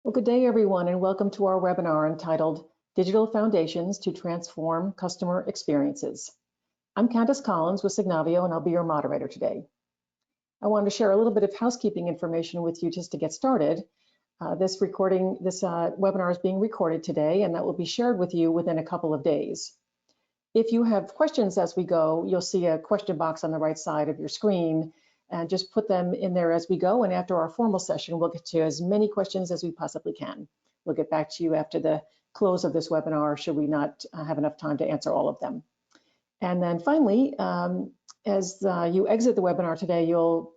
Well, good day, everyone, and welcome to our webinar entitled Digital Foundations to Transform Customer Experiences. I'm Candace Collins with Signavio, and I'll be your moderator today. I wanted to share a little bit of housekeeping information with you just to get started. This webinar is being recorded today, and that will be shared with you within a couple of days. If you have questions as we go, you'll see a question box on the right side of your screen, and just put them in there as we go. And after our formal session, we'll get to as many questions as we possibly can. We'll get back to you after the close of this webinar, should we not have enough time to answer all of them. And then finally, as you exit the webinar today, you'll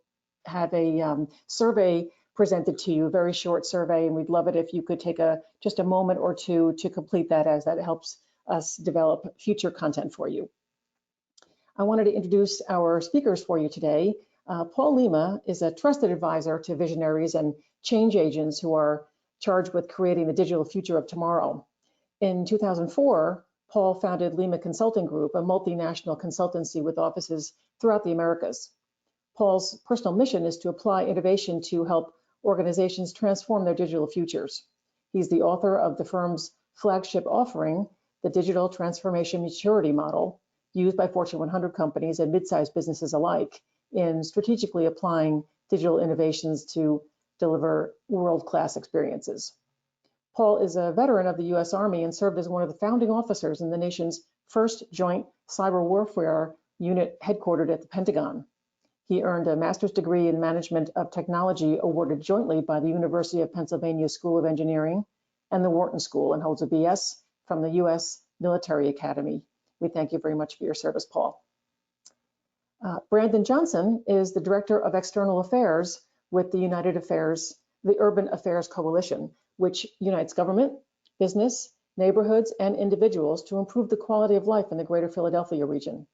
have a survey presented to you, a very short survey, and we'd love it if you could take just a moment or two to complete that, as that helps us develop future content for you. I wanted to introduce our speakers for you today. Paul Lima is a trusted advisor to visionaries and change agents who are charged with creating the digital future of tomorrow. In 2004, Paul founded Lima Consulting Group, a multinational consultancy with offices throughout the Americas. Paul's personal mission is to apply innovation to help organizations transform their digital futures. He's the author of the firm's flagship offering, the Digital Transformation Maturity Model, used by Fortune 100 companies and mid-sized businesses alike in strategically applying digital innovations to deliver world-class experiences. Paul is a veteran of the U.S. Army and served as one of the founding officers in the nation's first joint cyber warfare unit headquartered at the Pentagon. He earned a master's degree in management of technology awarded jointly by the University of Pennsylvania School of Engineering and the Wharton School, and holds a BS from the U.S. Military Academy. We thank you very much for your service, Paul. Brandon Johnson is the Director of External Affairs with the Urban Affairs Coalition, which unites government, business, neighborhoods, and individuals to improve the quality of life in the greater Philadelphia region.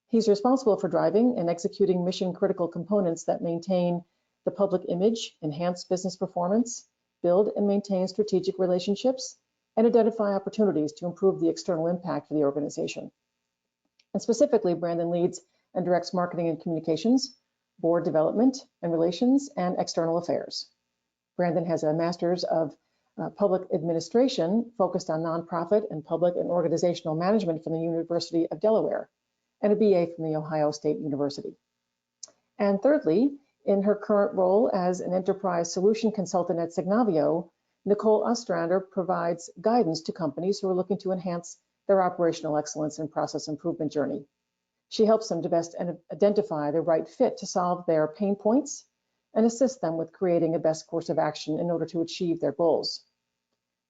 He's responsible for driving and executing mission-critical components that maintain the public image, enhance business performance, build and maintain strategic relationships, and identify opportunities to improve the external impact of the organization. And specifically, Brandon leads and directs marketing and communications, board development and relations, and external affairs. Brandon has a master's of public administration focused on nonprofit and public and organizational management from the University of Delaware, and a BA from the Ohio State University. And thirdly, in her current role as an enterprise solution consultant at Signavio, Nicole Ostrander provides guidance to companies who are looking to enhance their operational excellence and process improvement journey. She helps them to best identify the right fit to solve their pain points and assist them with creating a best course of action in order to achieve their goals.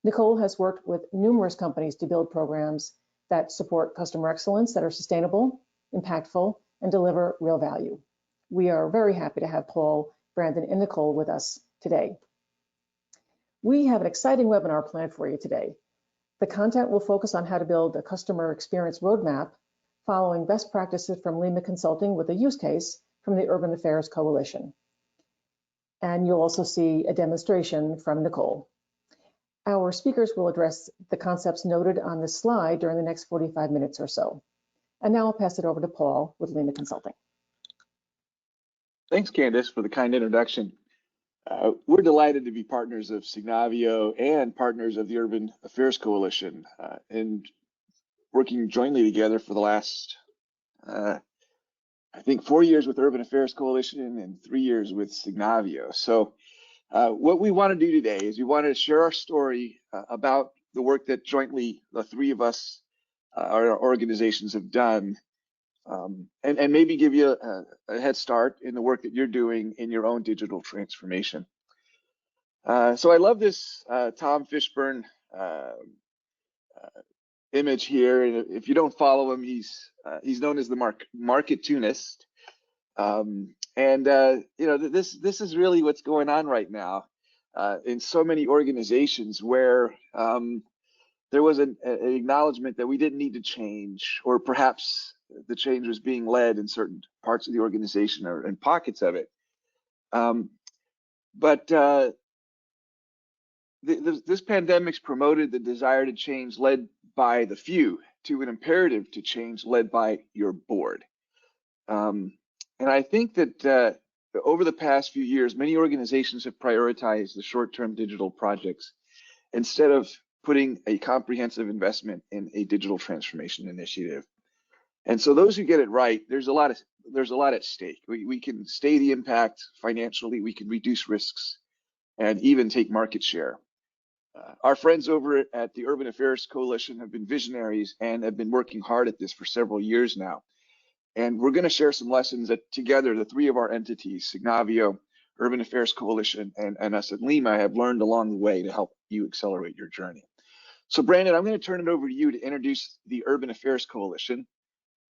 Nicole has worked with numerous companies to build programs that support customer excellence, that are sustainable, impactful, and deliver real value. We are very happy to have Paul, Brandon, and Nicole with us today. We have an exciting webinar planned for you today. The content will focus on how to build a customer experience roadmap following best practices from Lima Consulting with a use case from the Urban Affairs Coalition. And you'll also see a demonstration from Nicole. Our speakers will address the concepts noted on this slide during the next 45 minutes or so. And now I'll pass it over to Paul with Lima Consulting. Thanks, Candace, for the kind introduction. We're delighted to be partners of Signavio and partners of the Urban Affairs Coalition, and working jointly together for the last, I think, 4 years with Urban Affairs Coalition and 3 years with Signavio. So what we want to do today is we want to share our story about the work that jointly the three of us, our organizations, have done, and maybe give you a head start in the work that you're doing in your own digital transformation. So I love this Tom Fishburne image here, and if you don't follow him, he's known as the marketunist, and you know, this is really what's going on right now in so many organizations where there was an acknowledgement that we didn't need to change, or perhaps the change was being led in certain parts of the organization or in pockets of it. But this pandemic's promoted the desire to change led by the few to an imperative to change led by your board. And I think that over the past few years, many organizations have prioritized the short-term digital projects instead of putting a comprehensive investment in a digital transformation initiative. And so those who get it right, there's a lot at stake. We can stay the impact financially, we can reduce risks, and even take market share. Our friends over at the Urban Affairs Coalition have been visionaries and have been working hard at this for several years now. And we're going to share some lessons that together, the three of our entities, Signavio, Urban Affairs Coalition, and us at Lima, have learned along the way to help you accelerate your journey. So Brandon, I'm going to turn it over to you to introduce the Urban Affairs Coalition.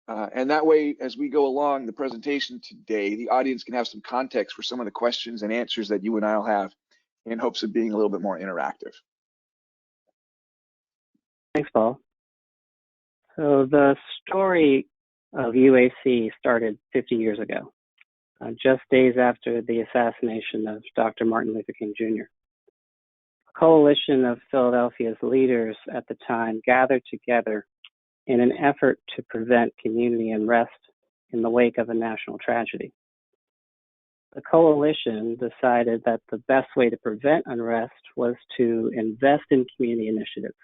And that way, as we go along the presentation today, the audience can have some context for some of the questions and answers that you and I'll have in hopes of being a little bit more interactive. Thanks, Paul. So the story of UAC started 50 years ago, just days after the assassination of Dr. Martin Luther King Jr. A coalition of Philadelphia's leaders at the time gathered together in an effort to prevent community unrest in the wake of a national tragedy. The coalition decided that the best way to prevent unrest was to invest in community initiatives.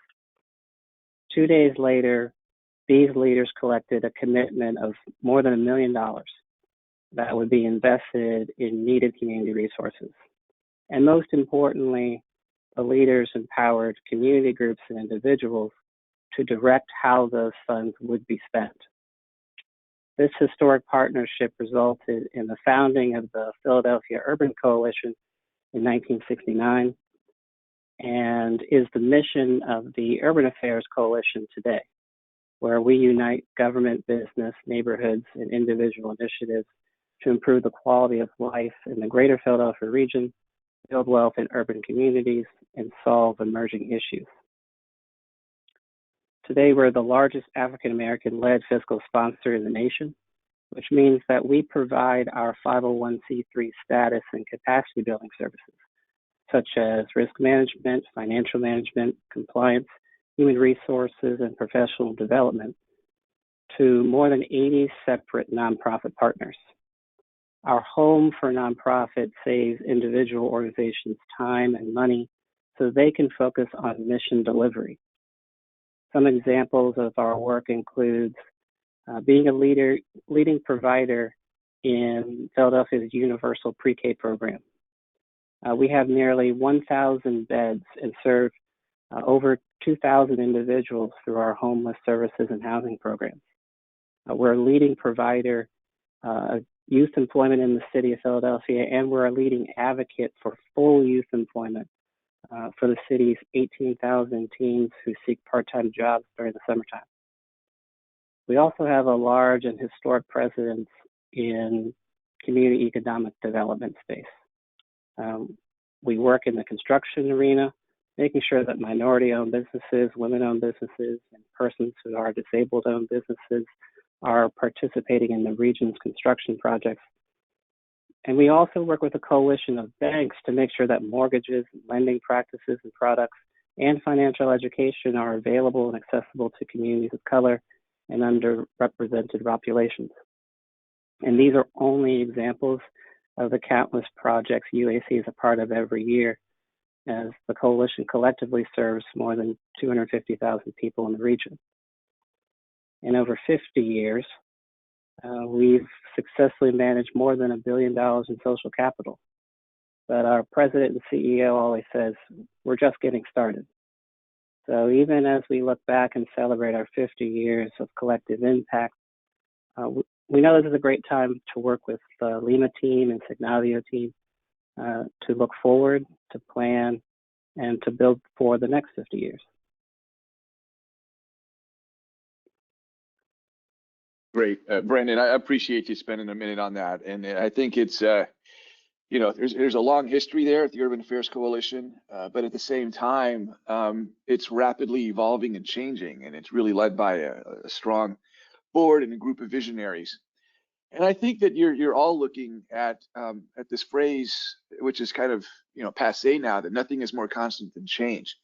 2 days later, these leaders collected a commitment of more than $1 million that would be invested in needed community resources. And most importantly, the leaders empowered community groups and individuals to direct how those funds would be spent. This historic partnership resulted in the founding of the Philadelphia Urban Coalition in 1969 and is the mission of the Urban Affairs Coalition today, where we unite government, business, neighborhoods, and individual initiatives to improve the quality of life in the greater Philadelphia region, build wealth in urban communities, and solve emerging issues. Today, we're the largest African-American-led fiscal sponsor in the nation, which means that we provide our 501c3 status and capacity building services, such as risk management, financial management, compliance, human resources, and professional development to more than 80 separate nonprofit partners. Our home for nonprofit saves individual organizations time and money so they can focus on mission delivery. Some examples of our work includes being a leading provider in Philadelphia's universal pre-K program. We have nearly 1,000 beds and serve over 2,000 individuals through our homeless services and housing programs. We're a leading provider of youth employment in the city of Philadelphia, and we're a leading advocate for full youth employment for the city's 18,000 teens who seek part-time jobs during the summertime. We also have a large and historic presence in community economic development space. We work in the construction arena, making sure that minority-owned businesses, women-owned businesses, and persons who are disabled-owned businesses are participating in the region's construction projects. And we also work with a coalition of banks to make sure that mortgages, lending practices and products, and financial education are available and accessible to communities of color and underrepresented populations. And these are only examples of the countless projects UAC is a part of every year, as the coalition collectively serves more than 250,000 people in the region. In over 50 years, we've successfully managed more than $1 billion in social capital. But our president and CEO always says, we're just getting started. So even as we look back and celebrate our 50 years of collective impact, we know this is a great time to work with the Lima team and Signavio team to look forward, to plan, and to build for the next 50 years. Great, Brandon, I appreciate you spending a minute on that. And I think it's, there's a long history there at the Urban Affairs Coalition, but at the same time, it's rapidly evolving and changing, and it's really led by a strong board and a group of visionaries. And I think that you're all looking at this phrase, which is kind of passé now, that nothing is more constant than change.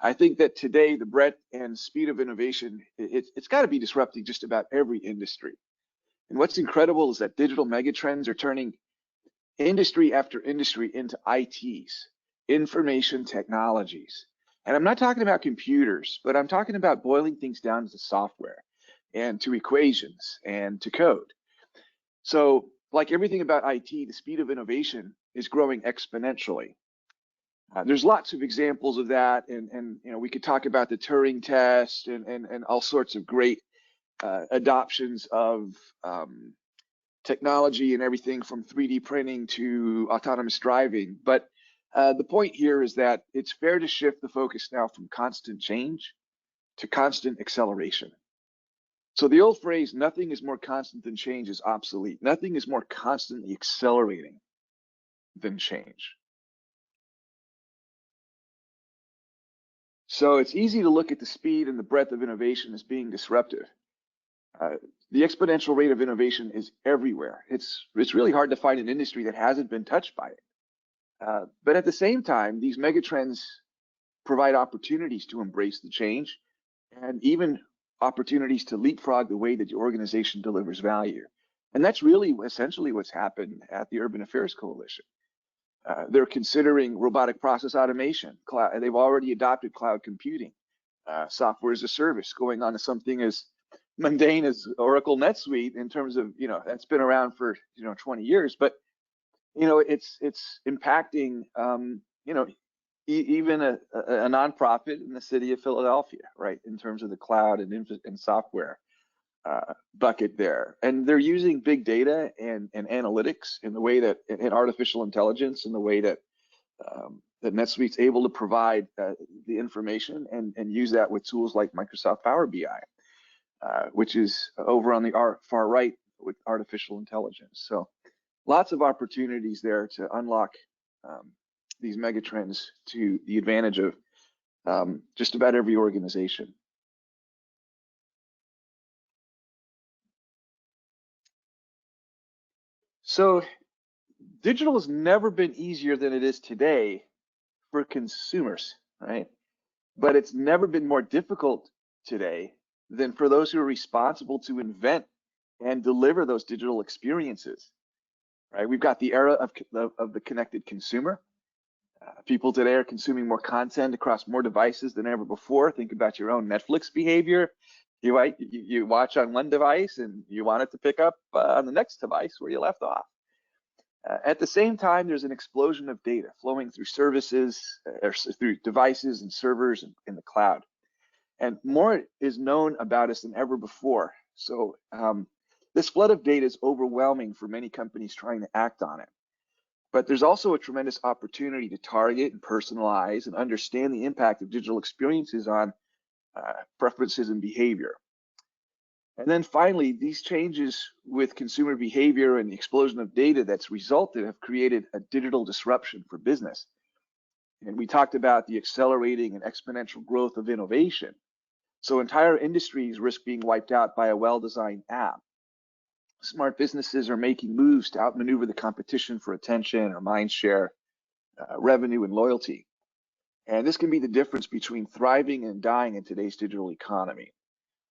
I think that today the breadth and speed of innovation, it's got to be disrupting just about every industry. And what's incredible is that digital megatrends are turning industry after industry into ITs, information technologies. And I'm not talking about computers, but I'm talking about boiling things down to software and to equations and to code. So like everything about IT, the speed of innovation is growing exponentially. There's lots of examples of that, and you know, we could talk about the Turing test and all sorts of great adoptions of technology and everything from 3D printing to autonomous driving. But the point here is that it's fair to shift the focus now from constant change to constant acceleration. So the old phrase, nothing is more constant than change, is obsolete. Nothing is more constantly accelerating than change. So it's easy to look at the speed and the breadth of innovation as being disruptive. The exponential rate of innovation is everywhere. It's really hard to find an industry that hasn't been touched by it. But at the same time, these megatrends provide opportunities to embrace the change and even opportunities to leapfrog the way that your organization delivers value. And that's really essentially what's happened at the Urban Affairs Coalition. They're considering robotic process automation. They've already adopted cloud computing, software as a service, going on to something as mundane as Oracle NetSuite in terms of, you know, that's been around for, 20 years, but, it's impacting, even a nonprofit in the city of Philadelphia, right, in terms of the cloud and software bucket there. And they're using big data and analytics in the way that, and artificial intelligence in the way that that NetSuite's able to provide the information and use that with tools like Microsoft Power BI, which is over on the far right with artificial intelligence. So lots of opportunities there to unlock these megatrends to the advantage of just about every organization. So digital has never been easier than it is today for consumers, right? But it's never been more difficult today than for those who are responsible to invent and deliver those digital experiences, right? We've got the era of the connected consumer. People today are consuming more content across more devices than ever before. Think about your own Netflix behavior. You watch on one device and you want it to pick up on the next device where you left off. At the same time, there's an explosion of data flowing through services, or through devices and servers in the cloud. And more is known about us than ever before. So this flood of data is overwhelming for many companies trying to act on it. But there's also a tremendous opportunity to target and personalize and understand the impact of digital experiences on preferences and behavior. And then finally, these changes with consumer behavior and the explosion of data that's resulted have created a digital disruption for business. And we talked about the accelerating and exponential growth of innovation. So entire industries risk being wiped out by a well-designed app. Smart businesses are making moves to outmaneuver the competition for attention or mind share, revenue, and loyalty. And this can be the difference between thriving and dying in today's digital economy.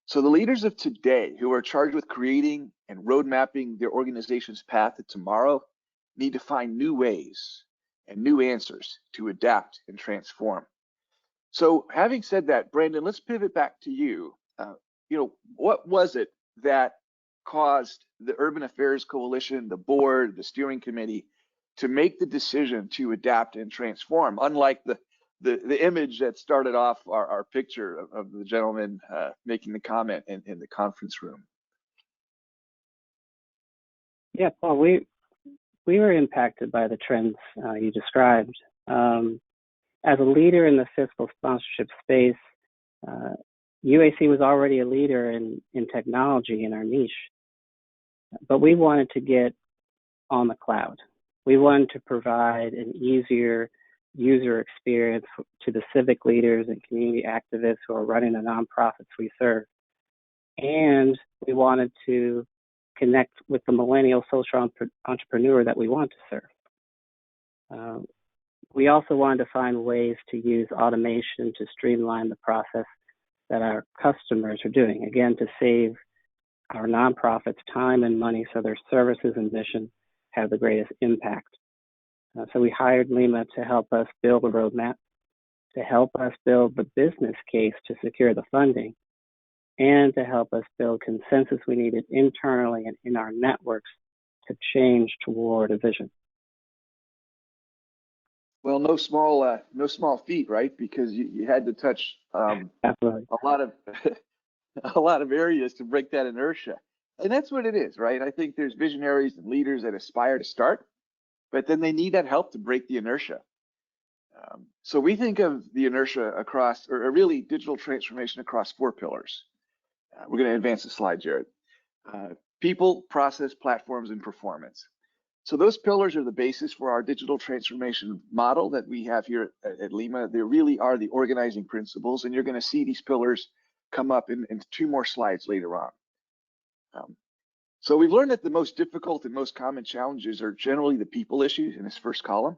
So the leaders of today who are charged with creating and road mapping their organization's path to tomorrow need to find new ways and new answers to adapt and transform. So having said that, Brandon, let's pivot back to you. What was it that caused the Urban Affairs Coalition, the board, the steering committee to make the decision to adapt and transform, unlike the image that started off our picture of the gentleman making the comment in the conference room? Yeah, Paul, we were impacted by the trends you described. As a leader in the fiscal sponsorship space, UAC was already a leader in technology in our niche, but we wanted to get on the cloud. We wanted to provide an easier user experience to the civic leaders and community activists who are running the nonprofits we serve. And we wanted to connect with the millennial social entrepreneur that we want to serve. We also wanted to find ways to use automation to streamline the process that our customers are doing, again, to save our nonprofits time and money so their services and mission have the greatest impact. So we hired Lima to help us build a roadmap, to help us build the business case to secure the funding, and to help us build consensus we needed internally and in our networks to change toward a vision. Well, no small feat, right? Because you had to touch Absolutely. a lot of a lot of areas to break that inertia, and that's what it is, right? I think there's visionaries and leaders that aspire to start, but then they need that help to break the inertia. So we think of the inertia across, or really digital transformation across 4 pillars. We're going to advance the slide, Jared. People, process, platforms, and performance. So those pillars are the basis for our digital transformation model that we have here at Lima. They really are the organizing principles, and you're going to see these pillars come up in 2 more slides later on. So we've learned that the most difficult and most common challenges are generally the people issues in this first column.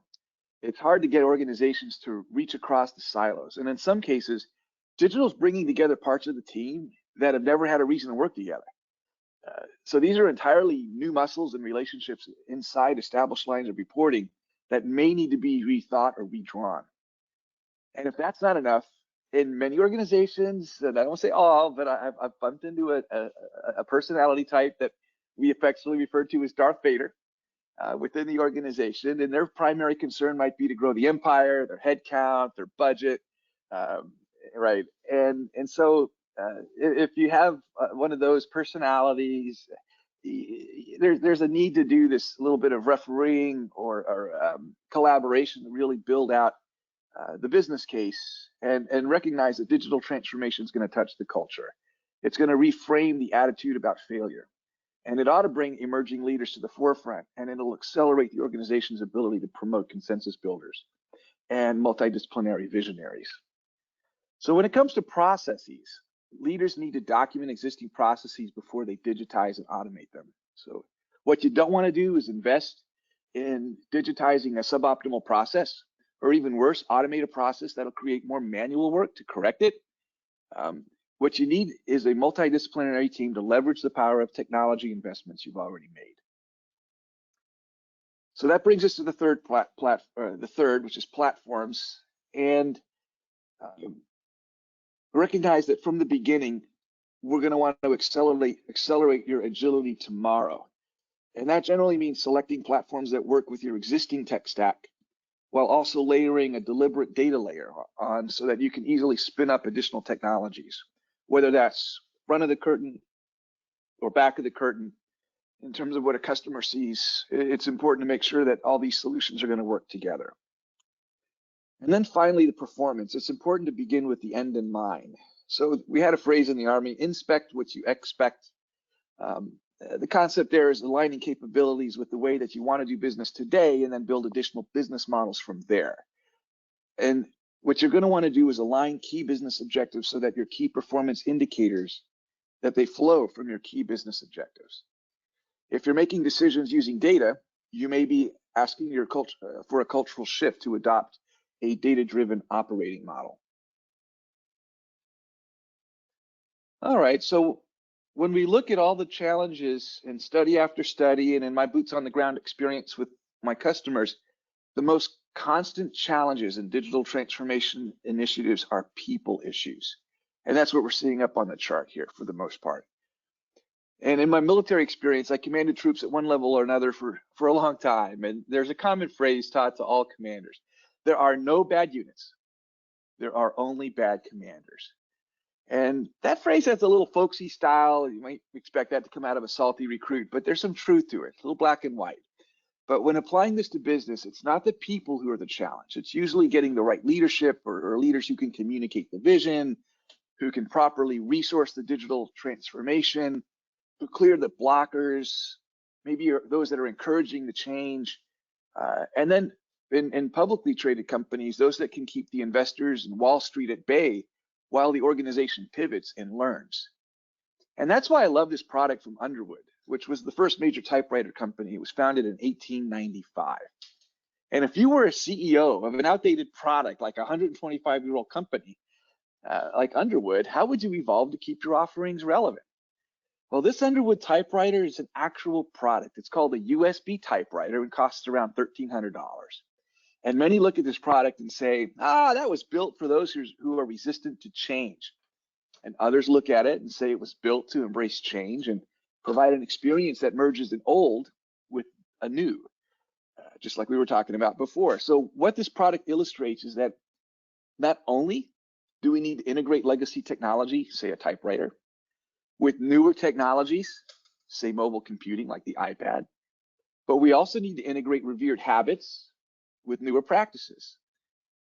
It's hard to get organizations to reach across the silos. And in some cases, digital is bringing together parts of the team that have never had a reason to work together. So these are entirely new muscles and relationships inside established lines of reporting that may need to be rethought or redrawn. And if that's not enough, in many organizations, and I don't say all, but I've bumped into a personality type that we affectionately refer to as Darth Vader within the organization, and their primary concern might be to grow the empire, their headcount, their budget, right? And so if you have one of those personalities, there's a need to do this little bit of refereeing or collaboration to really build out the business case and recognize that digital transformation is going to touch the culture. It's going to reframe the attitude about failure. And it ought to bring emerging leaders to the forefront, and it'll accelerate the organization's ability to promote consensus builders and multidisciplinary visionaries. So when it comes to processes, leaders need to document existing processes before they digitize and automate them. So what you don't want to do is invest in digitizing a suboptimal process, or even worse, automate a process that'll create more manual work to correct it. What you need is a multidisciplinary team to leverage the power of technology investments you've already made. So that brings us to the third, which is platforms, and recognize that from the beginning, we're going to want to accelerate your agility tomorrow. And that generally means selecting platforms that work with your existing tech stack, while also layering a deliberate data layer on so that you can easily spin up additional technologies, whether that's front of the curtain or back of the curtain. In terms of what a customer sees, it's important to make sure that all these solutions are going to work together. And then finally, the performance. It's important to begin with the end in mind. So we had a phrase in the Army, inspect what you expect. The concept there is aligning capabilities with the way that you want to do business today, and then build additional business models from there. And what you're going to want to do is align key business objectives so that your key performance indicators, that they flow from your key business objectives. If you're making decisions using data, you may be asking your culture for a cultural shift to adopt a data-driven operating model. All right, so when we look at all the challenges in study after study and in my boots on the ground experience with my customers, the most constant challenges in digital transformation initiatives are people issues. And that's what we're seeing up on the chart here for the most part. And in my military experience, I commanded troops at one level or another for a long time. And there's a common phrase taught to all commanders. There are no bad units. There are only bad commanders. And that phrase has a little folksy style. You might expect that to come out of a salty recruit, but there's some truth to it, a little black and white. But when applying this to business, it's not the people who are the challenge. It's usually getting the right leadership or leaders who can communicate the vision, who can properly resource the digital transformation, who clear the blockers, maybe those that are encouraging the change. And then in publicly traded companies, those that can keep the investors and Wall Street at bay while the organization pivots and learns. And that's why I love this product from Underwood, which was the first major typewriter company. It was founded in 1895. And if you were a CEO of an outdated product, like a 125-year-old company like Underwood, how would you evolve to keep your offerings relevant? Well, this Underwood typewriter is an actual product. It's called a USB typewriter and costs around $1,300. And many look at this product and say, that was built for those who are resistant to change. And others look at it and say it was built to embrace change and provide an experience that merges an old with a new, just like we were talking about before. So what this product illustrates is that not only do we need to integrate legacy technology, say a typewriter, with newer technologies, say mobile computing like the iPad, but we also need to integrate revered habits with newer practices.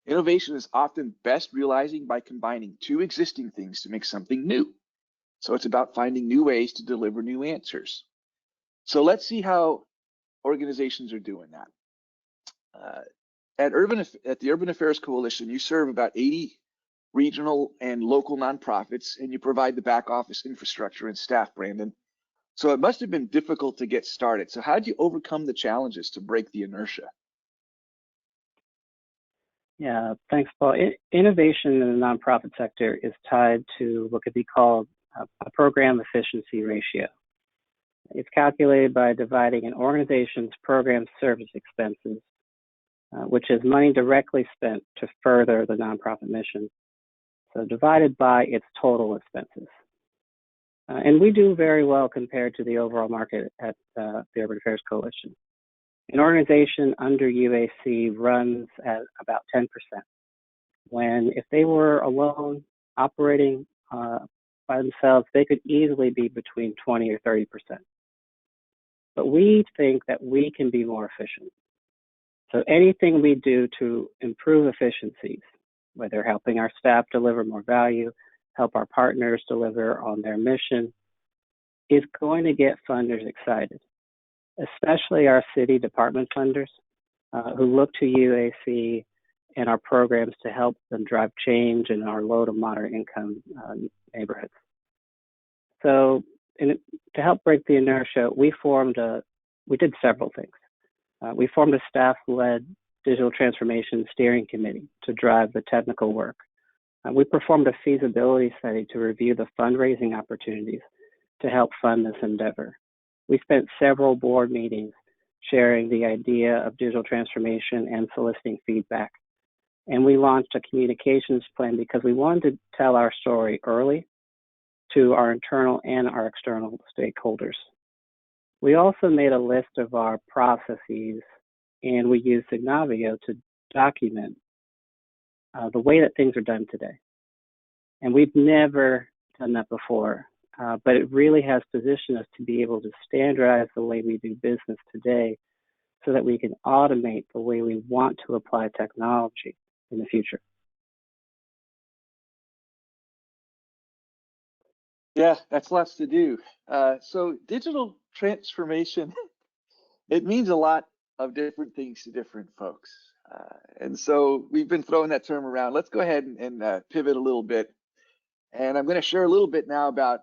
Innovation is often best realizing by combining two existing things to make something new. So it's about finding new ways to deliver new answers. So let's see how organizations are doing that. At the Urban Affairs Coalition, you serve about 80 regional and local nonprofits, and you provide the back office infrastructure and staff, Brandon. So it must have been difficult to get started. So how did you overcome the challenges to break the inertia? Yeah, thanks, Paul. Innovation in the nonprofit sector is tied to what could be called a program efficiency ratio. It's calculated by dividing an organization's program service expenses, which is money directly spent to further the nonprofit mission, so divided by its total expenses. And we do very well compared to the overall market at the Urban Affairs Coalition. An organization under UAC runs at about 10%, when if they were alone operating by themselves, they could easily be between 20 or 30%. But we think that we can be more efficient. So anything we do to improve efficiencies, whether helping our staff deliver more value, help our partners deliver on their mission, is going to get funders excited, especially our city department funders who look to UAC and our programs to help them drive change in our low to moderate income neighborhoods. So to help break the inertia, we did several things. We formed a staff-led digital transformation steering committee to drive the technical work. We performed a feasibility study to review the fundraising opportunities to help fund this endeavor. We spent several board meetings sharing the idea of digital transformation and soliciting feedback. And we launched a communications plan because we wanted to tell our story early to our internal and our external stakeholders. We also made a list of our processes, and we used Signavio to document the way that things are done today. And we've never done that before, but it really has positioned us to be able to standardize the way we do business today so that we can automate the way we want to apply technology in the future. Yeah, that's lots to do. So digital transformation, it means a lot of different things to different folks. And so we've been throwing that term around. Let's go ahead and pivot a little bit. And I'm going to share a little bit now about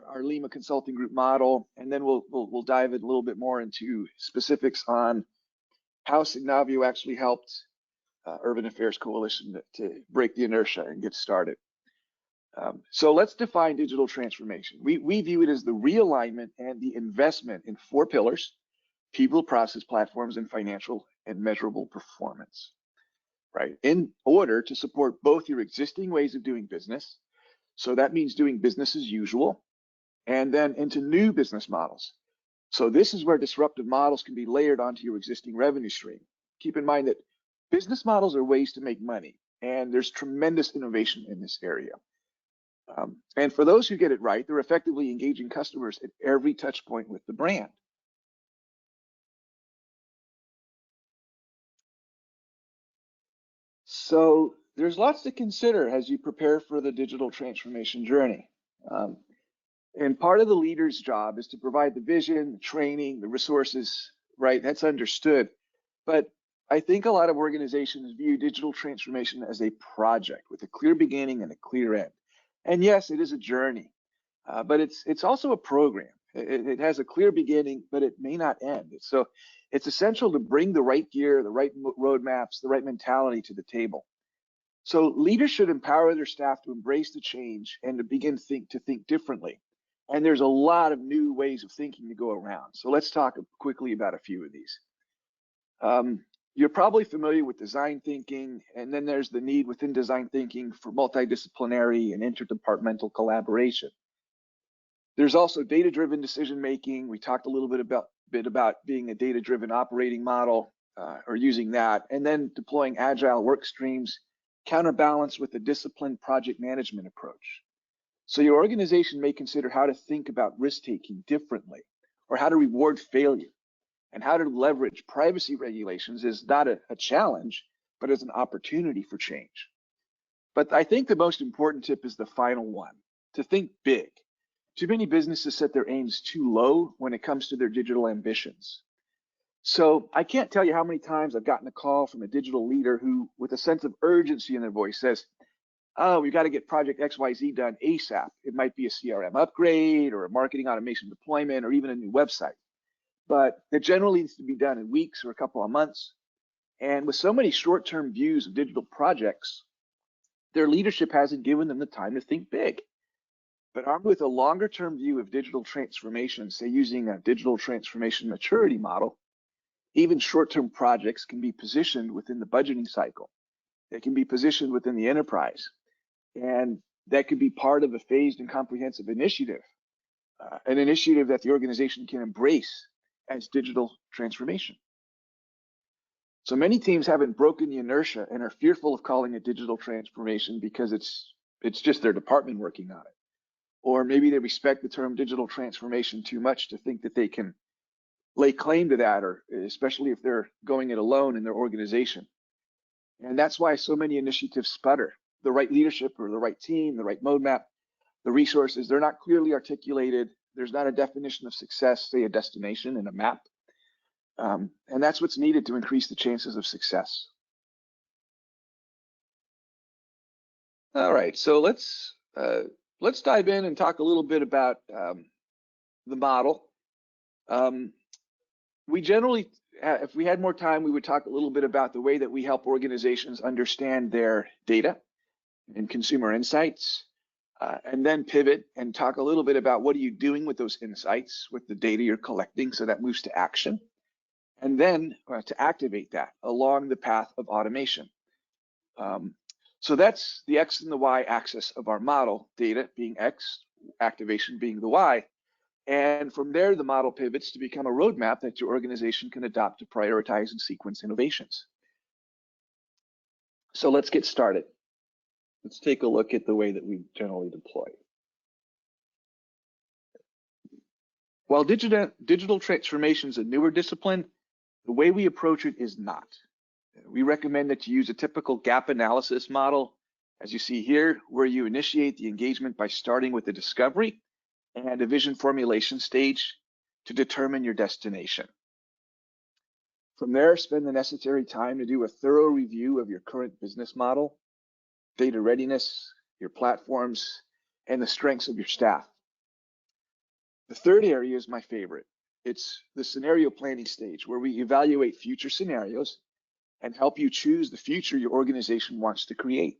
our Lima Consulting Group model, and then we'll dive a little bit more into specifics on how Signavio actually helped Urban Affairs Coalition to break the inertia and get started. So let's define digital transformation. We view it as the realignment and the investment in 4 pillars: people, process, platforms, and financial and measurable performance, right? In order to support both your existing ways of doing business, so that means doing business as usual, and then into new business models. So this is where disruptive models can be layered onto your existing revenue stream. Keep in mind that business models are ways to make money, and there's tremendous innovation in this area. And for those who get it right, they're effectively engaging customers at every touch point with the brand. So there's lots to consider as you prepare for the digital transformation journey. And part of the leader's job is to provide the vision, the training, the resources, right? That's understood. But I think a lot of organizations view digital transformation as a project with a clear beginning and a clear end. And yes, it is a journey, but it's also a program. It has a clear beginning, but it may not end. So it's essential to bring the right gear, the right roadmaps, the right mentality to the table. So leaders should empower their staff to embrace the change and to begin to think differently. And there's a lot of new ways of thinking to go around. So let's talk quickly about a few of these. You're probably familiar with design thinking, and then there's the need within design thinking for multidisciplinary and interdepartmental collaboration. There's also data-driven decision-making. We talked a little bit about being a data-driven operating model or using that, and then deploying agile work streams, counterbalanced with a disciplined project management approach. So your organization may consider how to think about risk-taking differently, or how to reward failure, and how to leverage privacy regulations is not a challenge, but as an opportunity for change. But I think the most important tip is the final one, to think big. Too many businesses set their aims too low when it comes to their digital ambitions. So I can't tell you how many times I've gotten a call from a digital leader who, with a sense of urgency in their voice, says, "Oh, we've got to get project XYZ done ASAP." It might be a CRM upgrade or a marketing automation deployment or even a new website. But it generally needs to be done in weeks or a couple of months. And with so many short-term views of digital projects, their leadership hasn't given them the time to think big. But armed with a longer-term view of digital transformation, say using a digital transformation maturity model, even short-term projects can be positioned within the budgeting cycle. They can be positioned within the enterprise. And that could be part of a phased and comprehensive initiative, an initiative that the organization can embrace as digital transformation. So many teams haven't broken the inertia and are fearful of calling it digital transformation because it's just their department working on it. Or maybe they respect the term digital transformation too much to think that they can lay claim to that, or especially if they're going it alone in their organization. And that's why so many initiatives sputter. The right leadership or the right team, the right roadmap, the resources, they're not clearly articulated. There's not a definition of success, say a destination and a map. And that's what's needed to increase the chances of success. All right, so let's dive in and talk a little bit about the model. We generally, if we had more time, we would talk a little bit about the way that we help organizations understand their data and consumer insights, and then pivot and talk a little bit about what are you doing with those insights, with the data you're collecting, so that moves to action, and then to activate that along the path of automation. So that's the X and the Y axis of our model, data being X, activation being the Y. And from there, the model pivots to become a roadmap that your organization can adopt to prioritize and sequence innovations. So let's get started. Let's take a look at the way that we generally deploy. While digital transformation is a newer discipline, the way we approach it is not. We recommend that you use a typical gap analysis model, as you see here, where you initiate the engagement by starting with the discovery and a vision formulation stage to determine your destination. From there, spend the necessary time to do a thorough review of your current business model, data readiness, your platforms, and the strengths of your staff. The third area is my favorite. It's the scenario planning stage, where we evaluate future scenarios and help you choose the future your organization wants to create.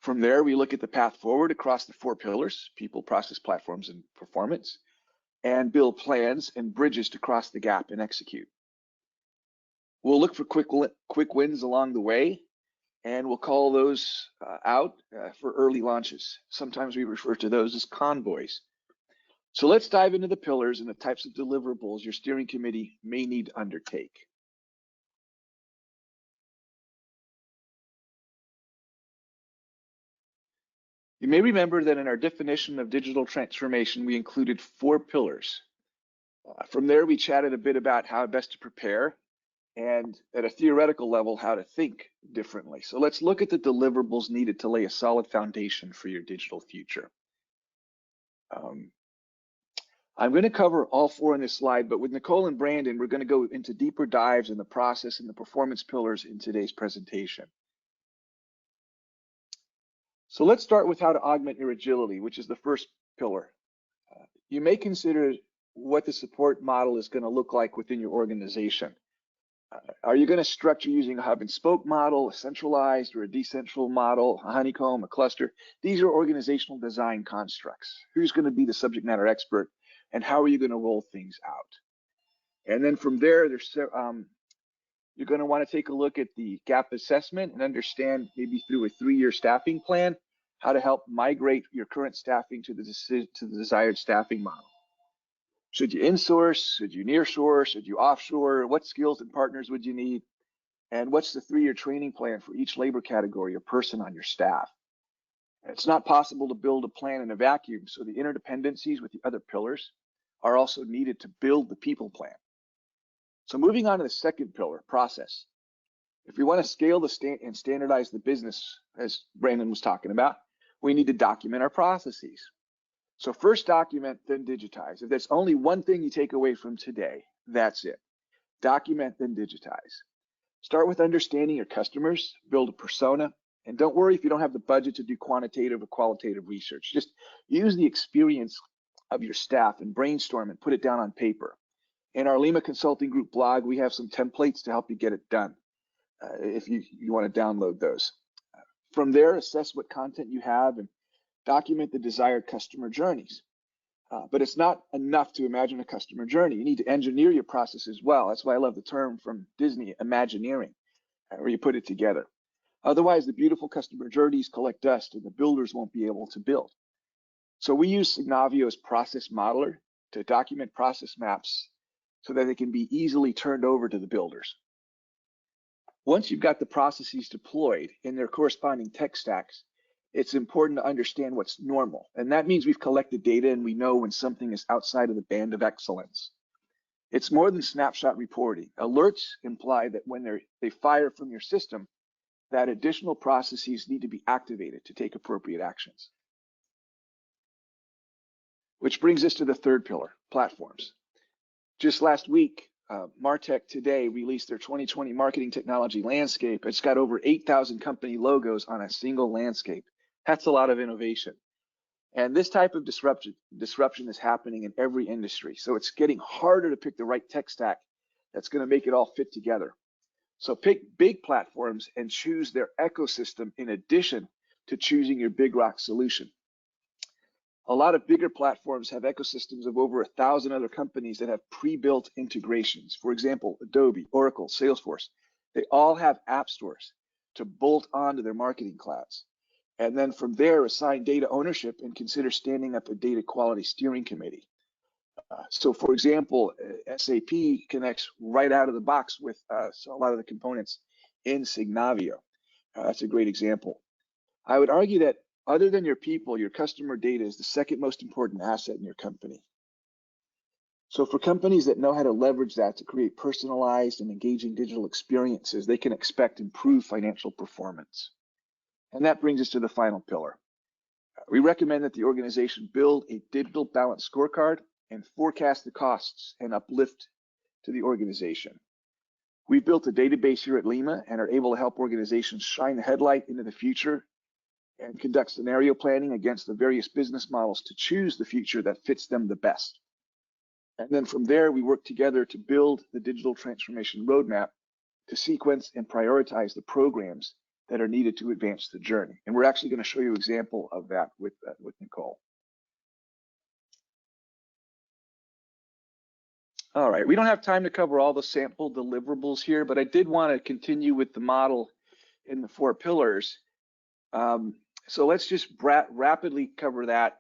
From there, we look at the path forward across the 4 pillars: people, process, platforms, and performance, and build plans and bridges to cross the gap and execute. We'll look for quick wins along the way, and we'll call those out for early launches. Sometimes we refer to those as convoys. So let's dive into the pillars and the types of deliverables your steering committee may need to undertake. You may remember that in our definition of digital transformation, we included 4 pillars. From there, we chatted a bit about how best to prepare, and at a theoretical level, how to think differently. So let's look at the deliverables needed to lay a solid foundation for your digital future. I'm going to cover all 4 in this slide, but with Nicole and Brandon, we're going to go into deeper dives in the process and the performance pillars in today's presentation. So let's start with how to augment your agility, which is the first pillar. You may consider what the support model is going to look like within your organization. Are you going to structure using a hub and spoke model, a centralized or a decentral model, a honeycomb, a cluster? These are organizational design constructs. Who's going to be the subject matter expert, and how are you going to roll things out? And then from there, you're going to want to take a look at the gap assessment and understand, maybe through a 3-year staffing plan, how to help migrate your current staffing to the desired staffing model. Should you insource? Should you nearshore? Should you offshore? What skills and partners would you need? And what's the 3-year training plan for each labor category or person on your staff? It's not possible to build a plan in a vacuum, so the interdependencies with the other pillars are also needed to build the people plan. So moving on to the second pillar, process. If we want to scale and standardize the business, as Brandon was talking about, we need to document our processes. So first document, then digitize. If there's only one thing you take away from today, that's it. Document, then digitize. Start with understanding your customers, build a persona, and don't worry if you don't have the budget to do quantitative or qualitative research. Just use the experience of your staff and brainstorm and put it down on paper. In our Lima Consulting Group blog, we have some templates to help you get it done if you want to download those. From there, assess what content you have and document the desired customer journeys. But it's not enough to imagine a customer journey. You need to engineer your process as well. That's why I love the term from Disney, Imagineering, where you put it together. Otherwise, the beautiful customer journeys collect dust and the builders won't be able to build. So we use Signavio's process modeler to document process maps so that they can be easily turned over to the builders. Once you've got the processes deployed in their corresponding tech stacks, it's important to understand what's normal. And that means we've collected data and we know when something is outside of the band of excellence. It's more than snapshot reporting. Alerts imply that when they fire from your system, that additional processes need to be activated to take appropriate actions. Which brings us to the third pillar, platforms. Just last week, Martech Today released their 2020 marketing technology landscape. It's got over 8,000 company logos on a single landscape. That's a lot of innovation. And this type of disruption is happening in every industry. So it's getting harder to pick the right tech stack that's going to make it all fit together. So pick big platforms and choose their ecosystem in addition to choosing your big rock solution. A lot of bigger platforms have ecosystems of over 1,000 other companies that have pre-built integrations. For example, Adobe, Oracle, Salesforce, they all have app stores to bolt onto their marketing clouds. And then from there, assign data ownership and consider standing up a data quality steering committee. So for example, SAP connects right out of the box with a lot of the components in Signavio. That's a great example. I would argue that other than your people, your customer data is the second most important asset in your company. So for companies that know how to leverage that to create personalized and engaging digital experiences, they can expect improved financial performance. And that brings us to the final pillar. We recommend that the organization build a digital balance scorecard and forecast the costs and uplift to the organization. We've built a database here at Lima and are able to help organizations shine the headlight into the future and conduct scenario planning against the various business models to choose the future that fits them the best. And then from there, we work together to build the digital transformation roadmap to sequence and prioritize the programs that are needed to advance the journey. And we're actually going to show you an example of that with Nicole. All right, we don't have time to cover all the sample deliverables here, but I did want to continue with the model in the 4 pillars. So let's just rapidly cover that.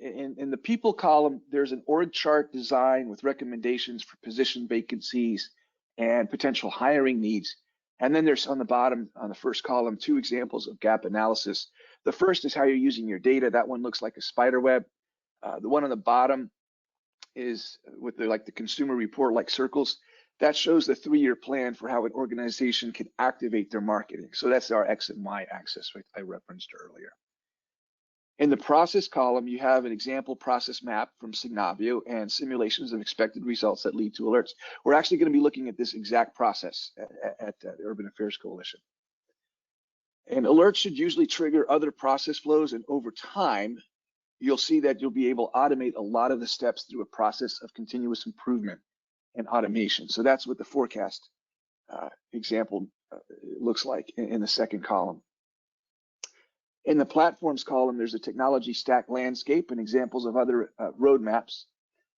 In the people column, there's an org chart design with recommendations for position vacancies and potential hiring needs. And then there's on the bottom, on the first column, 2 examples of gap analysis. The first is how you're using your data. That one looks like a spider web. The one on the bottom is with the consumer report like circles. That shows the 3-year plan for how an organization can activate their marketing. So that's our X and Y axis I referenced earlier. In the process column, you have an example process map from Signavio and simulations of expected results that lead to alerts. We're actually going to be looking at this exact process at the Urban Affairs Coalition. And alerts should usually trigger other process flows, and over time, you'll see that you'll be able to automate a lot of the steps through a process of continuous improvement and automation. So that's what the forecast example looks like in the second column. In the platforms column, there's a technology stack landscape and examples of other roadmaps.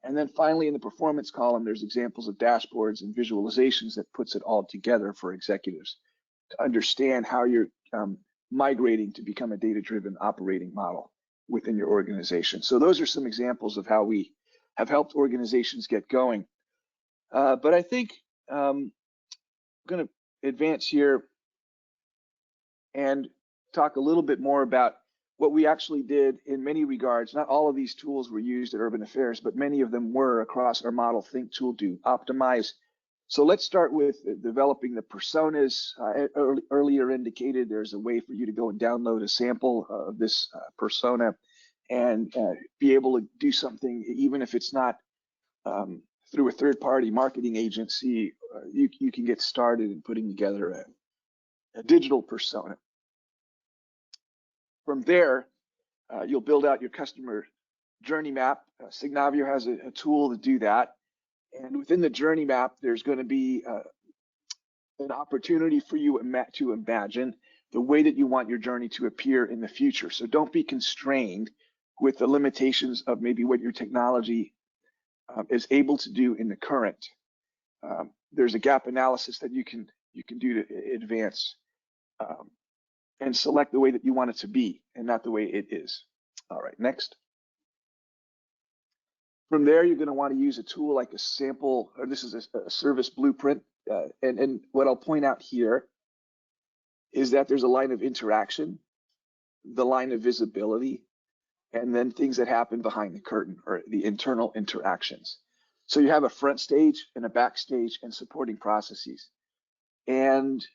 And then finally, in the performance column, there's examples of dashboards and visualizations that puts it all together for executives to understand how you're migrating to become a data-driven operating model within your organization. So those are some examples of how we have helped organizations get going. But I think I'm going to advance here and talk a little bit more about what we actually did in many regards. Not all of these tools were used at Urban Affairs, but many of them were across our model Think, Tool, Do, Optimize. So let's start with developing the personas. Earlier indicated there's a way for you to go and download a sample of this persona and be able to do something, even if it's not through a third-party marketing agency. You can get started in putting together a digital persona. From there, you'll build out your customer journey map. Signavio has a tool to do that. And within the journey map, there's going to be an opportunity for you to imagine the way that you want your journey to appear in the future. So don't be constrained with the limitations of maybe what your technology is able to do in the current. There's a gap analysis that you can do to advance and select the way that you want it to be and not the way it is. All right, next. From there, you're going to want to use a tool like a sample, or this is a service blueprint. And what I'll point out here is that there's a line of interaction, the line of visibility, and then things that happen behind the curtain, or the internal interactions. So you have a front stage and a backstage and supporting processes. And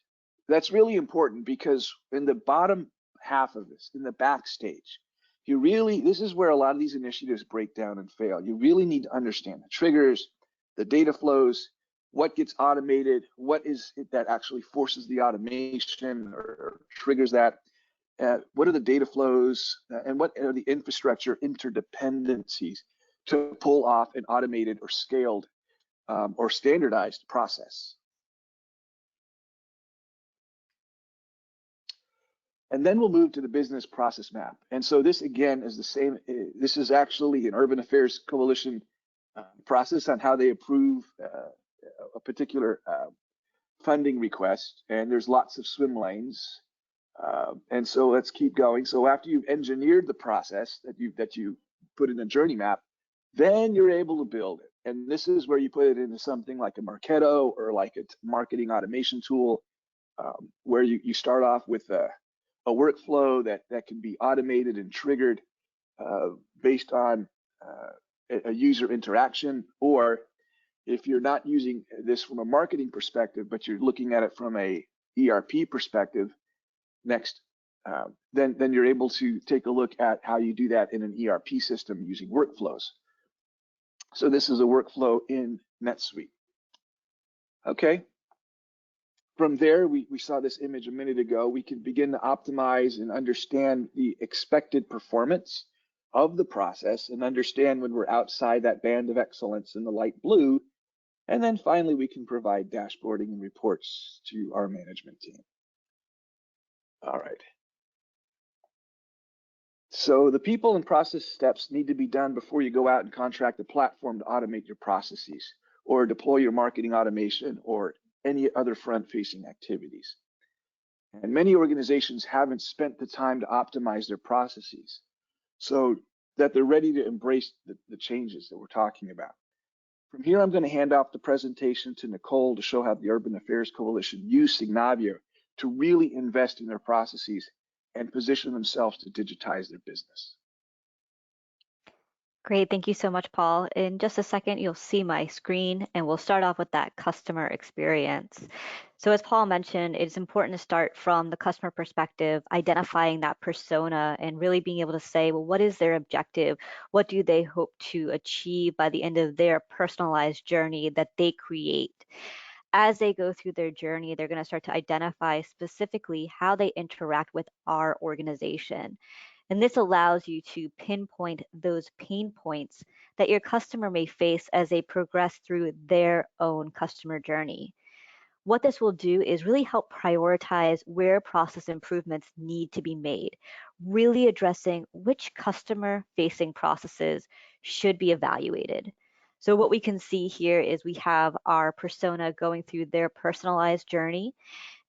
that's really important because in the bottom half of this, in the backstage, this is where a lot of these initiatives break down and fail. You really need to understand the triggers, the data flows, what gets automated, what is it that actually forces the automation or triggers that, what are the data flows, and what are the infrastructure interdependencies to pull off an automated or scaled or standardized process. And then we'll move to the business process map. And so this, again, is the same. This is actually an Urban Affairs Coalition process on how they approve a particular funding request. And there's lots of swim lanes. And so let's keep going. So after you've engineered the process that you put in a journey map, then you're able to build it. And this is where you put it into something like a Marketo or like a marketing automation tool, where you start off with a workflow that can be automated and triggered based on a user interaction. Or if you're not using this from a marketing perspective, but you're looking at it from a ERP perspective, next, then you're able to take a look at how you do that in an ERP system using workflows. So this is a workflow in NetSuite. Okay. From there, we saw this image a minute ago. We can begin to optimize and understand the expected performance of the process and understand when we're outside that band of excellence in the light blue. And then finally, we can provide dashboarding and reports to our management team. All right. So the people and process steps need to be done before you go out and contract a platform to automate your processes or deploy your marketing automation or any other front-facing activities. And many organizations haven't spent the time to optimize their processes so that they're ready to embrace the changes that we're talking about. From here, I'm going to hand off the presentation to Nicole to show how the Urban Affairs Coalition used Signavio to really invest in their processes and position themselves to digitize their business. Great, thank you so much, Paul. In just a second, you'll see my screen, and we'll start off with that customer experience. So as Paul mentioned, it's important to start from the customer perspective, identifying that persona and really being able to say, well, what is their objective? What do they hope to achieve by the end of their personalized journey that they create? As they go through their journey, they're going to start to identify specifically how they interact with our organization. And this allows you to pinpoint those pain points that your customer may face as they progress through their own customer journey. What this will do is really help prioritize where process improvements need to be made, really addressing which customer-facing processes should be evaluated. So what we can see here is we have our persona going through their personalized journey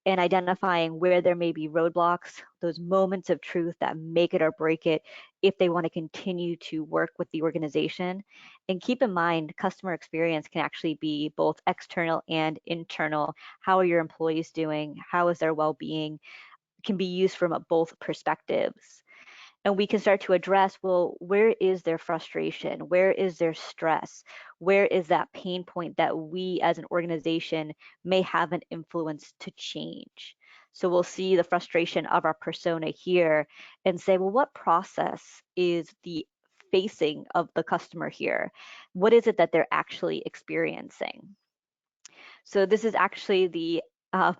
and identifying where there may be roadblocks, those moments of truth that make it or break it if they want to continue to work with the organization. And keep in mind, customer experience can actually be both external and internal. How are your employees doing? How is their well-being? Can be used from both perspectives. And we can start to address, well, where is their frustration? Where is their stress? Where is that pain point that we as an organization may have an influence to change? So we'll see the frustration of our persona here and say, well, what process is the facing of the customer here? What is it that they're actually experiencing? So this is actually the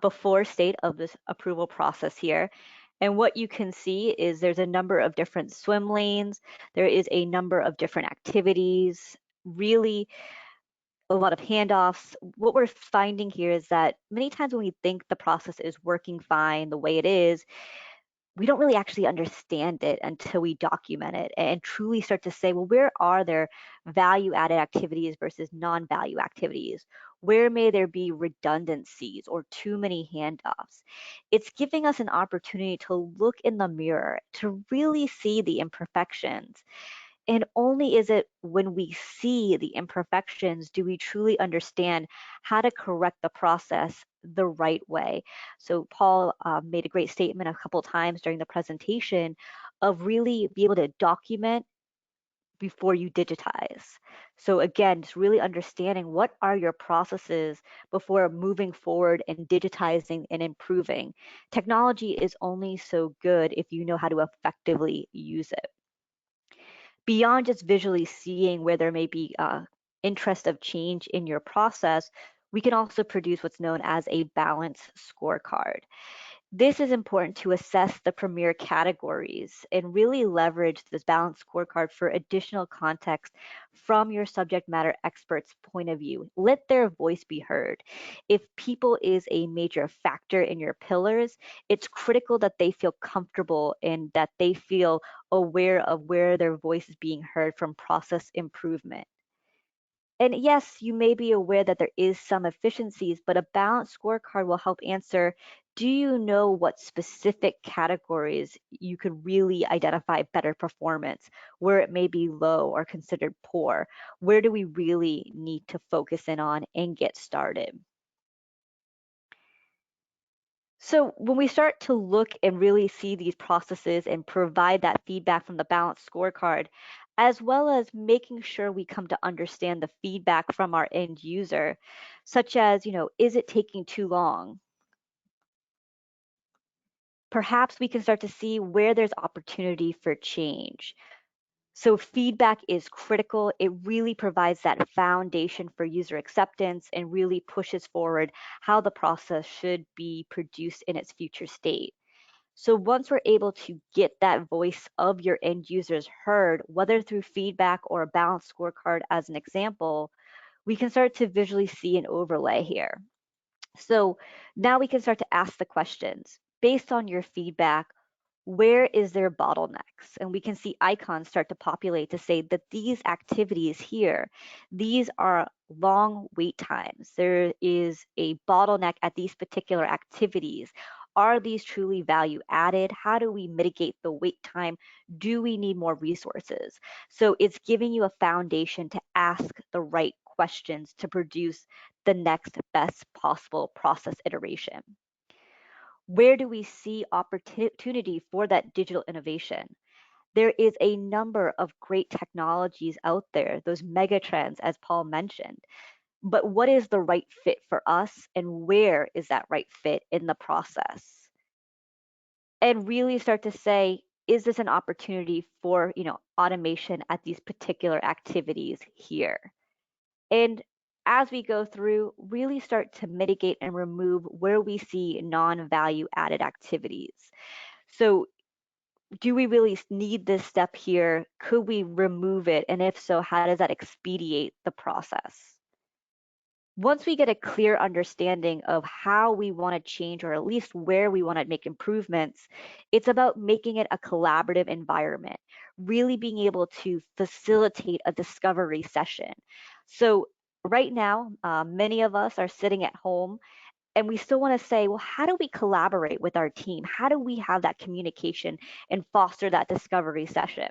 before state of this approval process here. And what you can see is there's a number of different swim lanes. There is a number of different activities, really a lot of handoffs. What we're finding here is that many times when we think the process is working fine the way it is, we don't really actually understand it until we document it and truly start to say, well, where are there value added activities versus non-value activities? Where may there be redundancies or too many handoffs? It's giving us an opportunity to look in the mirror, to really see the imperfections. And only is it when we see the imperfections do we truly understand how to correct the process the right way. So Paul made a great statement a couple times during the presentation of really be able to document before you digitize. So again, just really understanding what are your processes before moving forward and digitizing and improving. Technology is only so good if you know how to effectively use it. Beyond just visually seeing where there may be interest of change in your process, we can also produce what's known as a balance scorecard. This is important to assess the premier categories and really leverage this balanced scorecard for additional context from your subject matter expert's point of view. Let their voice be heard. If people is a major factor in your pillars, it's critical that they feel comfortable and that they feel aware of where their voice is being heard from process improvement. And yes, you may be aware that there is some efficiencies, but a balanced scorecard will help answer, do you know what specific categories you could really identify better performance, where it may be low or considered poor? Where do we really need to focus in on and get started? So when we start to look and really see these processes and provide that feedback from the balanced scorecard, as well as making sure we come to understand the feedback from our end user, such as, is it taking too long? Perhaps we can start to see where there's opportunity for change. So feedback is critical. It really provides that foundation for user acceptance and really pushes forward how the process should be produced in its future state. So once we're able to get that voice of your end users heard, whether through feedback or a balanced scorecard as an example, we can start to visually see an overlay here. So now we can start to ask the questions based on your feedback. Where is there bottlenecks? And we can see icons start to populate to say that these activities here, these are long wait times. There is a bottleneck at these particular activities. Are these truly value added? How do we mitigate the wait time? Do we need more resources? So it's giving you a foundation to ask the right questions to produce the next best possible process iteration. Where do we see opportunity for that digital innovation? There is a number of great technologies out there, those mega trends, as Paul mentioned. But what is the right fit for us, and where is that right fit in the process? And really start to say, is this an opportunity for automation at these particular activities here? And as we go through, really start to mitigate and remove where we see non-value added activities. So do we really need this step here? Could we remove it? And if so, how does that expedite the process? Once we get a clear understanding of how we want to change, or at least where we want to make improvements, it's about making it a collaborative environment, really being able to facilitate a discovery session. So right now, many of us are sitting at home and we still want to say, well, how do we collaborate with our team? How do we have that communication and foster that discovery session?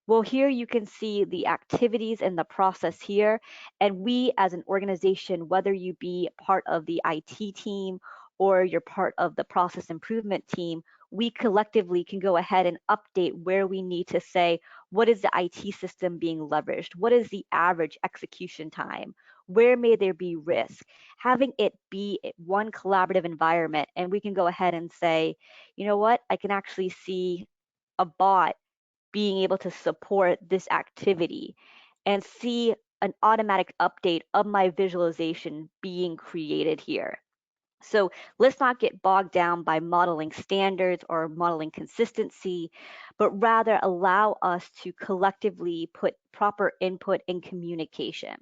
Well, here you can see the activities and the process here. And we as an organization, whether you be part of the IT team or you're part of the process improvement team, we collectively can go ahead and update where we need to say, what is the IT system being leveraged? What is the average execution time? Where may there be risk? Having it be one collaborative environment, and we can go ahead and say, you know what, I can actually see a bot being able to support this activity and see an automatic update of my visualization being created here. So let's not get bogged down by modeling standards or modeling consistency, but rather allow us to collectively put proper input and communication.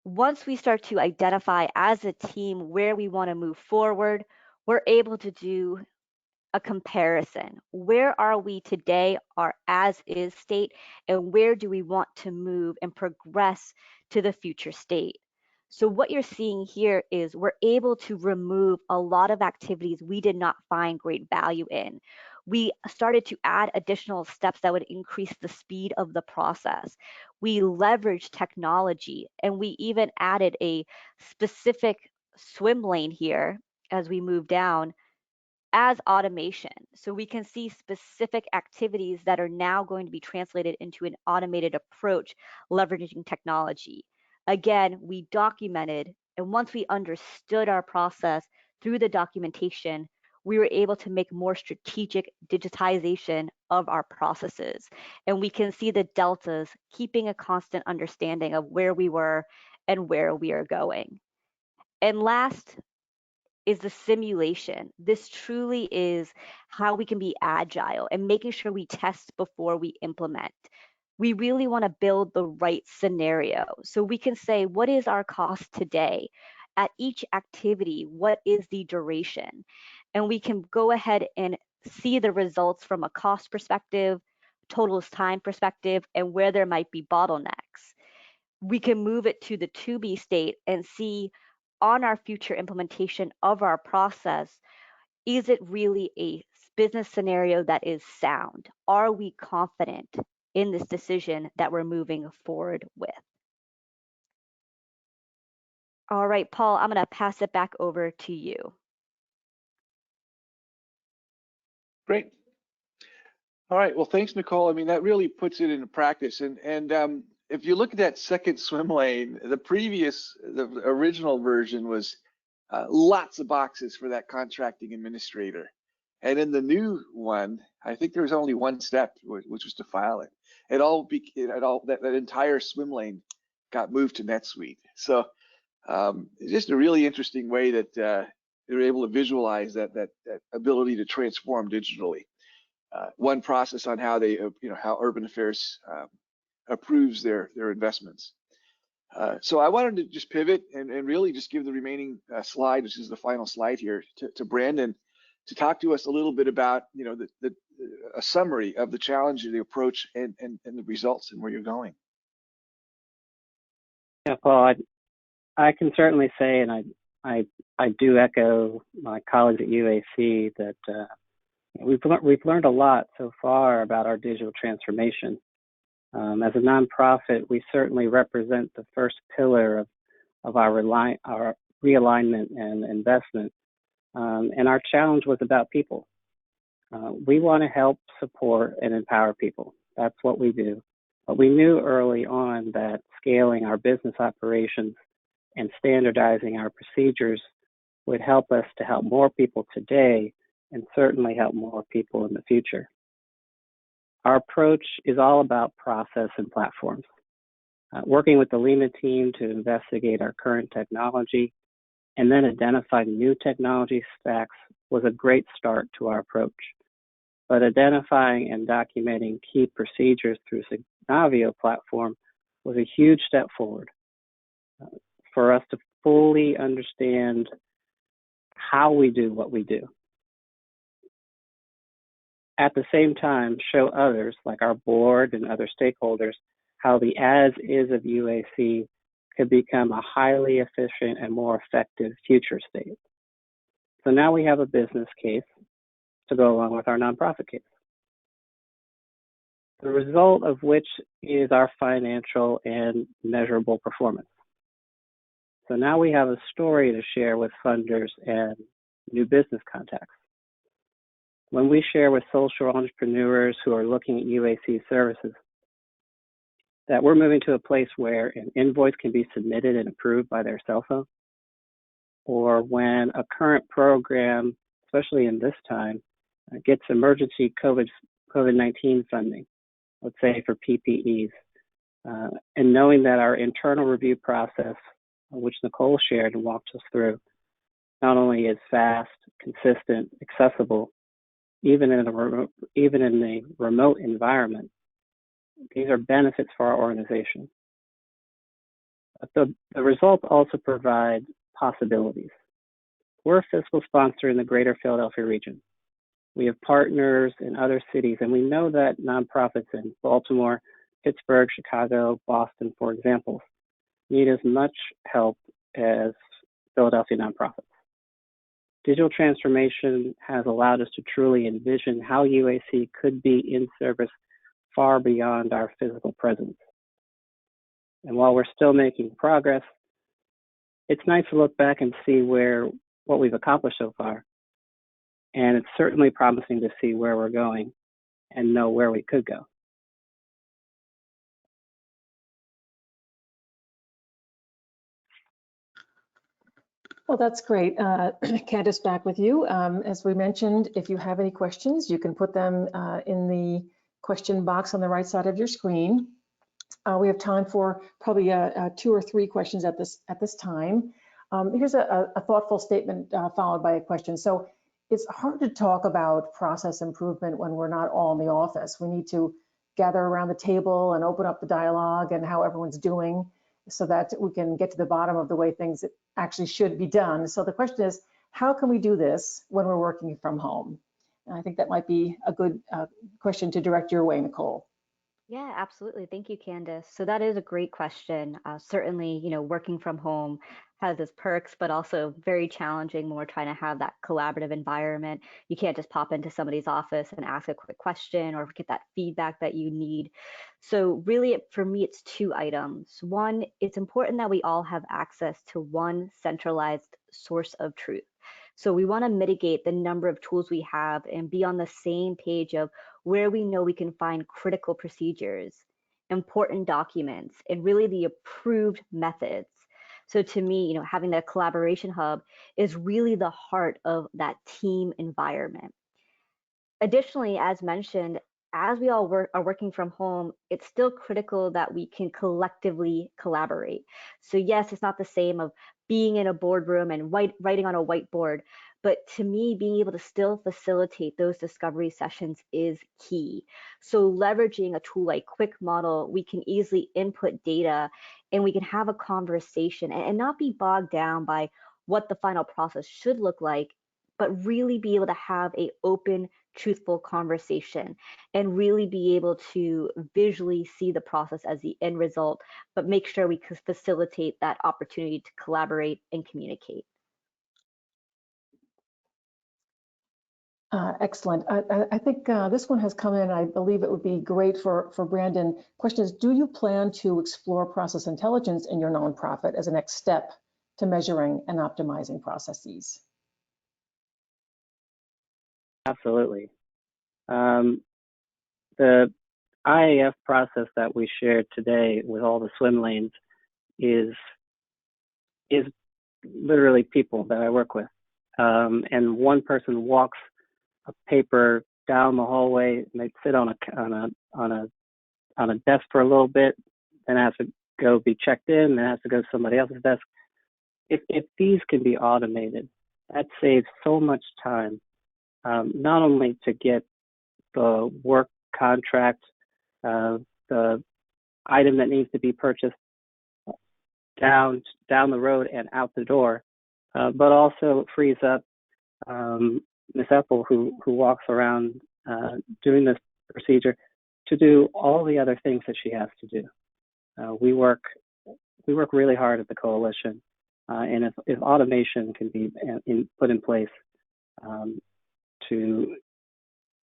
Once we start to identify as a team where we want to move forward, we're able to do a comparison. Where are we today, our as is state, and where do we want to move and progress to the future state? So what you're seeing here is we're able to remove a lot of activities we did not find great value in. We started to add additional steps that would increase the speed of the process. We leveraged technology, and we even added a specific swim lane here as we move down as automation. So we can see specific activities that are now going to be translated into an automated approach leveraging technology. Again, we documented, and once we understood our process through the documentation, we were able to make more strategic digitization of our processes. And we can see the deltas, keeping a constant understanding of where we were and where we are going. And last, is the simulation. This truly is how we can be agile and making sure we test before we implement. We really want to build the right scenario. So we can say, what is our cost today? At each activity, what is the duration? And we can go ahead and see the results from a cost perspective, total time perspective, and where there might be bottlenecks. We can move it to the to be state and see on our future implementation of our process, is it really a business scenario that is sound? Are we confident in this decision that we're moving forward with? All right, Paul, I'm going to pass it back over to you. Great. All right. Well, thanks, Nicole. I mean, that really puts it into practice. And if you look at that second swim lane, the original version was lots of boxes for that contracting administrator. And in the new one, I think there was only one step, which was to file it. That entire swim lane got moved to NetSuite. So it's just a really interesting way that they're able to visualize that ability to transform digitally. One process on how how Urban Affairs approves their investments. So I wanted to just pivot and really just give the remaining slide, which is the final slide here, to Brandon to talk to us a little bit about a summary of the challenge, the approach, and the results and where you're going. Yeah, Paul, I can certainly say, and I do echo my colleagues at UAC that we've learned a lot so far about our digital transformation. As a nonprofit, we certainly represent the first pillar of our realignment and investment. And our challenge was about people. We want to help, support, and empower people. That's what we do. But we knew early on that scaling our business operations and standardizing our procedures would help us to help more people today and certainly help more people in the future. Our approach is all about process and platforms. Working with the Lima team to investigate our current technology and then identify new technology stacks was a great start to our approach. But identifying and documenting key procedures through Signavio platform was a huge step forward. for us to fully understand how we do what we do. At the same time, show others, like our board and other stakeholders, how the as-is of UAC could become a highly efficient and more effective future state. So now we have a business case to go along with our nonprofit case, the result of which is our financial and measurable performance. So now we have a story to share with funders and new business contacts. When we share with social entrepreneurs who are looking at UAC services, that we're moving to a place where an invoice can be submitted and approved by their cell phone, or when a current program, especially in this time, gets emergency COVID-19 funding, let's say for PPEs, and knowing that our internal review process, which Nicole shared and walked us through, not only is fast, consistent, accessible, even in a remote environment, these are benefits for our organization. But the results also provide possibilities. We're a fiscal sponsor in the greater Philadelphia region. We have partners in other cities, and we know that nonprofits in Baltimore, Pittsburgh, Chicago, Boston, for example, need as much help as Philadelphia nonprofits. Digital transformation has allowed us to truly envision how UAC could be in service far beyond our physical presence. And while we're still making progress, it's nice to look back and see what we've accomplished so far. And it's certainly promising to see where we're going and know where we could go. Well, that's great. Candace, back with you. As we mentioned, if you have any questions, you can put them in the question box on the right side of your screen. We have time for probably 2 or 3 questions at this time. Here's a thoughtful statement followed by a question. So it's hard to talk about process improvement when we're not all in the office. We need to gather around the table and open up the dialogue and how everyone's doing so that we can get to the bottom of the way things actually should be done. So the question is, how can we do this when we're working from home? And I think that might be a good question to direct your way, Nicole. Yeah, absolutely. Thank you, Candace. So that is a great question. Certainly, working from home has its perks, but also very challenging when we're trying to have that collaborative environment. You can't just pop into somebody's office and ask a quick question or get that feedback that you need. So really, for me, it's 2 items. One, it's important that we all have access to one centralized source of truth. So we want to mitigate the number of tools we have and be on the same page of where we know we can find critical procedures, important documents, and really the approved methods. So to me, having that collaboration hub is really the heart of that team environment. Additionally, as mentioned, as we all are working from home, it's still critical that we can collectively collaborate. So yes, it's not the same of being in a boardroom and writing on a whiteboard, but to me, being able to still facilitate those discovery sessions is key. So leveraging a tool like Quick Model, we can easily input data and we can have a conversation and not be bogged down by what the final process should look like, but really be able to have an open, truthful conversation and really be able to visually see the process as the end result, but make sure we can facilitate that opportunity to collaborate and communicate. Excellent. I think this one has come in. I believe it would be great for Brandon. Question is, do you plan to explore process intelligence in your nonprofit as a next step to measuring and optimizing processes? Absolutely. The IAF process that we shared today with all the swim lanes is literally people that I work with. And one person walks a paper down the hallway and they sit on a desk for a little bit, then has to go be checked in, then has to go to somebody else's desk. If these can be automated, that saves so much time, not only to get the work contract, the item that needs to be purchased down the road and out the door, but also frees up Ms. Epple, who walks around doing this procedure, to do all the other things that she has to do. We work really hard at the coalition, and if automation can be put in place to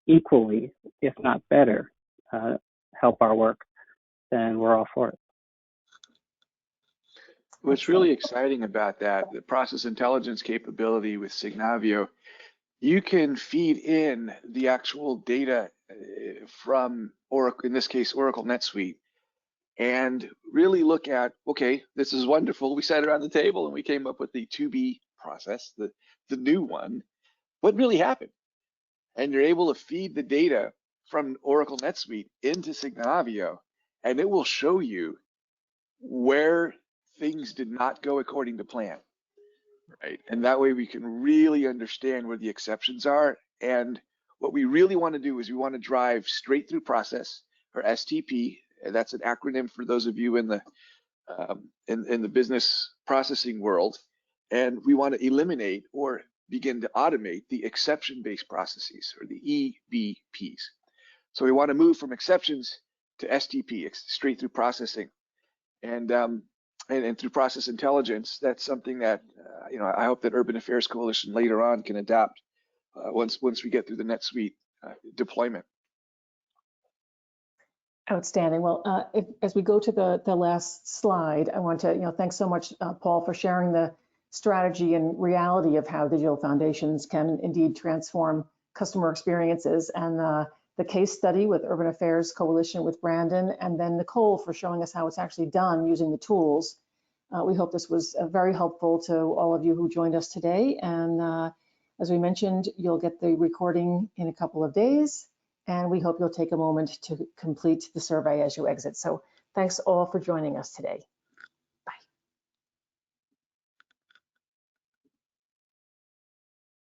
equally, if not better, help our work, then we're all for it. What's really exciting about that, the process intelligence capability with Signavio, you can feed in the actual data from Oracle, in this case, Oracle NetSuite, and really look at, okay, this is wonderful. We sat around the table and we came up with the to-be process, the new one. What really happened? And you're able to feed the data from Oracle NetSuite into Signavio, and it will show you where things did not go according to plan, right? And that way we can really understand where the exceptions are. And what we really want to do is we want to drive straight through process, or STP. That's an acronym for those of you in the business processing world. And we want to eliminate or begin to automate the exception-based processes, or the EBPs. So we want to move from exceptions to STP, straight through processing. And through process intelligence, that's something that I hope that Urban Affairs Coalition later on can adopt once we get through the NetSuite deployment. Outstanding. Well, as we go to the last slide, I want to thanks so much, Paul, for sharing the strategy and reality of how digital foundations can indeed transform customer experiences, and the case study with Urban Affairs Coalition with Brandon, and then Nicole for showing us how it's actually done using the tools. We hope this was very helpful to all of you who joined us today. And as we mentioned, you'll get the recording in a couple of days, and we hope you'll take a moment to complete the survey as you exit. So thanks all for joining us today.